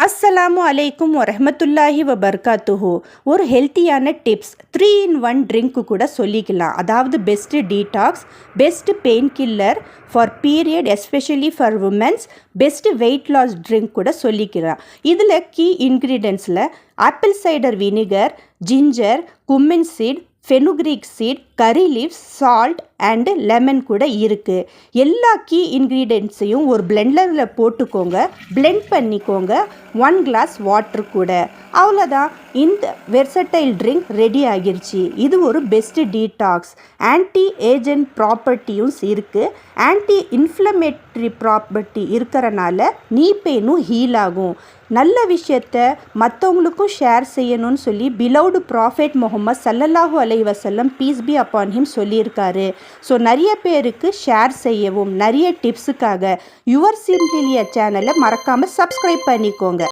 அஸ்ஸலாமு அலைக்கும் வரஹ்மத்துல்லாஹி வபர்காத்துஹு. ஒரு ஹெல்த்தியான டிப்ஸ் 3 in 1 ட்ரிங்க்கு கூட சொல்லிக்கலாம். அதாவது best detox, best pain killer for period, especially for womens, best weight loss drink கூட சொல்லிக்கலாம். இதில் கீ இன்க்ரீடியன்ஸில் apple cider vinegar, ginger, cumin seed, fenugreek seed, curry leaves, salt and lemon கூட இருக்குது. எல்லா கீ இன்க்ரீடியன்ட்ஸையும் ஒரு பிளெண்டரில் போட்டுக்கோங்க, பிளெண்ட் பண்ணிக்கோங்க. 1 கிளாஸ் வாட்டர் கூட. அவ்வளோதான், இந்த வெர்சடைல் ட்ரிங்க் ரெடி ஆகிருச்சு. இது ஒரு பெஸ்ட்டு டீடாக்ஸ். ஆன்டி ஏஜென்ட் ப்ராப்பர்ட்டியும் இருக்குது. ஆன்டி இன்ஃப்ளமேட்ரி ப்ராப்பர்ட்டி இருக்கிறனால நீ பெயினும் ஹீல் ஆகும். நல்ல விஷயத்த மற்றவங்களுக்கும் ஷேர் செய்யணும்னு சொல்லி பிலவுடு ப்ராஃபெட் முஹம்மது ஸல்லல்லாஹு அலைஹி வஸல்லம் பீஸ் பி அப்பான் ஹிம் சொல்லியிருக்காரு. ஸோ நிறைய பேருக்கு ஷேர் செய்யவும், நிறைய டிப்ஸுக்காக யுவர் சிம்பிளியா சேனலை மறக்காமல் சப்ஸ்கிரைப் பண்ணிக்கோங்க.